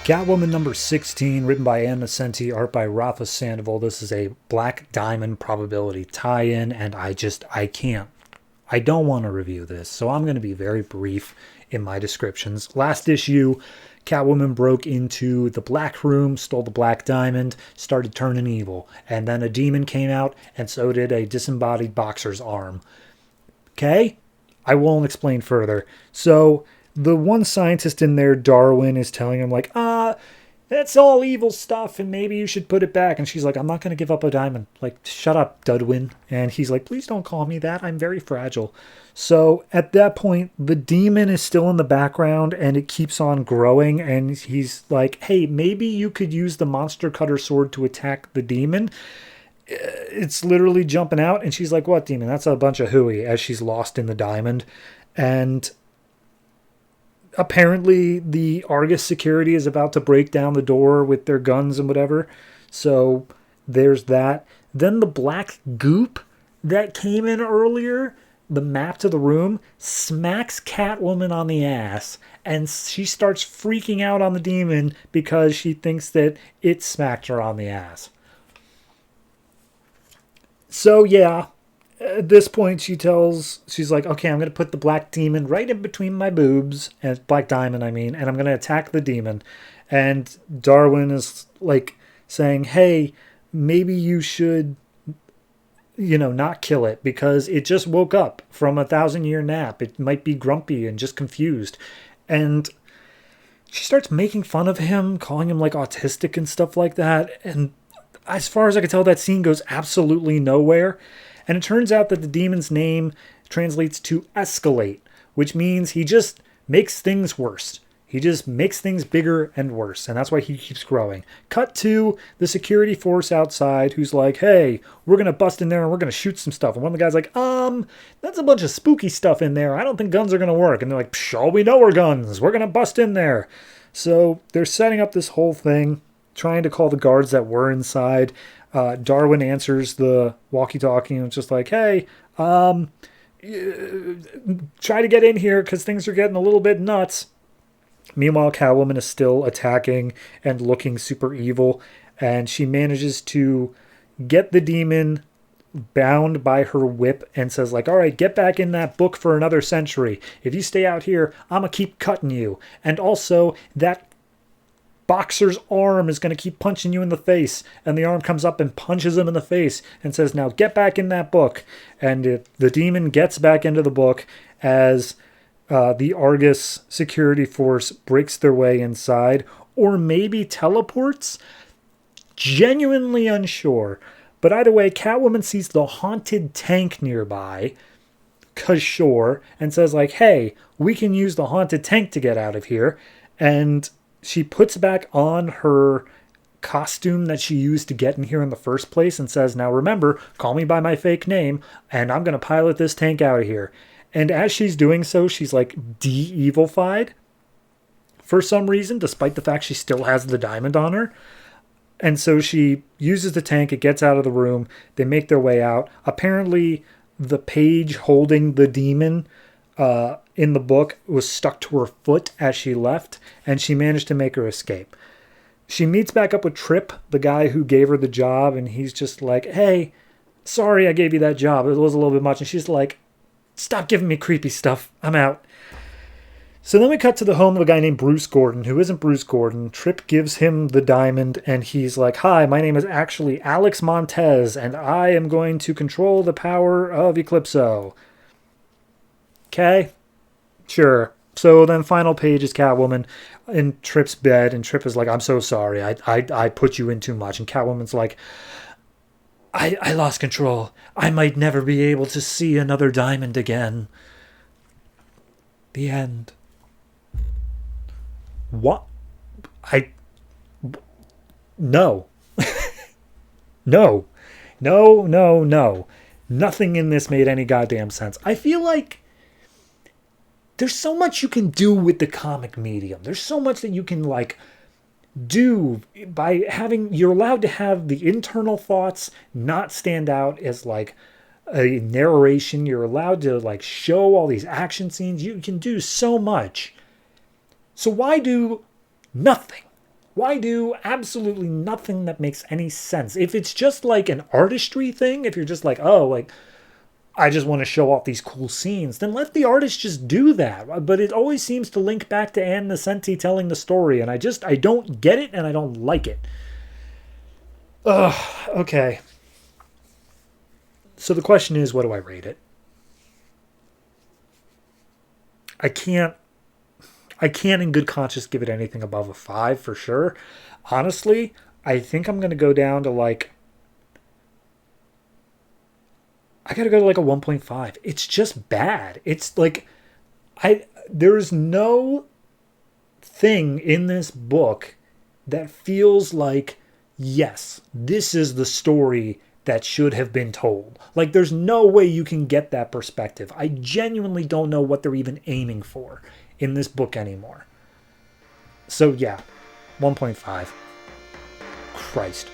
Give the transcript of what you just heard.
Catwoman number 16, written by Anna Senti, art by Rafa Sandoval. This is a Black Diamond probability tie-in, and I can't. I don't want to review this, so I'm going to be very brief in my descriptions. Last issue, Catwoman broke into the Black Room, stole the Black Diamond, started turning evil, and then a demon came out, and so did a disembodied boxer's arm. Okay? I won't explain further. So, the one scientist in there, Darwin, is telling him, like, that's all evil stuff, and maybe you should put it back. And she's like, I'm not going to give up a diamond. Like, shut up, Dudwin. And he's like, please don't call me that. I'm very fragile. So, at that point, the demon is still in the background, and it keeps on growing. And he's like, hey, maybe you could use the monster cutter sword to attack the demon. It's literally jumping out, and she's like, what demon? That's a bunch of hooey, as she's lost in the diamond. And apparently the Argus security is about to break down the door with their guns and whatever. So there's that. Then the black goop that came in earlier, the map to the room, smacks Catwoman on the ass, and she starts freaking out on the demon because she thinks that it smacked her on the ass. So yeah, at this point she's like, okay, I'm going to put the black demon right in between my boobs, and black diamond, I mean, and I'm going to attack the demon. And Darwin is like saying, hey, maybe you should, not kill it because it just woke up from a 1,000-year nap. It might be grumpy and just confused. And she starts making fun of him, calling him like autistic and stuff like that. And as far as I can tell, that scene goes absolutely nowhere. And it turns out that the demon's name translates to escalate, which means he just makes things worse. He just makes things bigger and worse, and that's why he keeps growing. Cut to the security force outside who's like, hey, we're going to bust in there and we're going to shoot some stuff. And one of the guys like, that's a bunch of spooky stuff in there. I don't think guns are going to work. And they're like, all we know are guns. We're going to bust in there. So they're setting up this whole thing, trying to call the guards that were inside. Darwin answers the walkie-talkie and it's just like, hey, try to get in here because things are getting a little bit nuts. Meanwhile, Catwoman is still attacking and looking super evil, and she manages to get the demon bound by her whip and says like, all right, get back in that book for another century. If you stay out here, I'm going to keep cutting you. And also, that boxer's arm is going to keep punching you in the face, and the arm comes up and punches him in the face and says, now get back in that book. And the demon gets back into the book as the Argus security force breaks their way inside, or maybe teleports. Genuinely unsure. But either way, Catwoman sees the haunted tank nearby, cause sure, and says like, hey, we can use the haunted tank to get out of here. And she puts back on her costume that she used to get in here in the first place and says, now remember, call me by my fake name, and I'm going to pilot this tank out of here. And as she's doing so, she's like de-evilified for some reason, despite the fact she still has the diamond on her. And so she uses the tank, it gets out of the room, they make their way out. Apparently, the page holding the demon in the book was stuck to her foot as she left, and she managed to make her escape. She meets back up with Trip, the guy who gave her the job, and he's just like, hey, sorry I gave you that job. It was a little bit much. And she's like, stop giving me creepy stuff. I'm out. So then we cut to the home of a guy named Bruce Gordon, who isn't Bruce Gordon. Trip gives him the diamond, and he's like, hi, my name is actually Alex Montez, and I am going to control the power of Eclipso. Okay? Sure. So then final page is Catwoman in Trip's bed, and Trip is like, I'm so sorry. I put you in too much. And Catwoman's like, I lost control. I might never be able to see another diamond again. The end. What? No. No. No, no, no. Nothing in this made any goddamn sense. I feel like there's so much you can do with the comic medium. There's so much that you can do by you're allowed to have the internal thoughts not stand out as like a narration. You're allowed to show all these action scenes. You can do so much. So why do nothing? Why do absolutely nothing that makes any sense? If it's just like an artistry thing, if you're just like, oh, like, I just want to show off these cool scenes, then let the artist just do that. But it always seems to link back to Ann Nesenti telling the story, and I don't get it, and I don't like it. Ugh, okay. So the question is, what do I rate it? I can't in good conscience give it anything above a 5 for sure. Honestly, I think I'm going to go down to like, I got to go to like a 1.5. It's just bad. It's like, there's no thing in this book that feels like, yes, this is the story that should have been told. Like, there's no way you can get that perspective. I genuinely don't know what they're even aiming for in this book anymore. So, yeah, 1.5. Christ.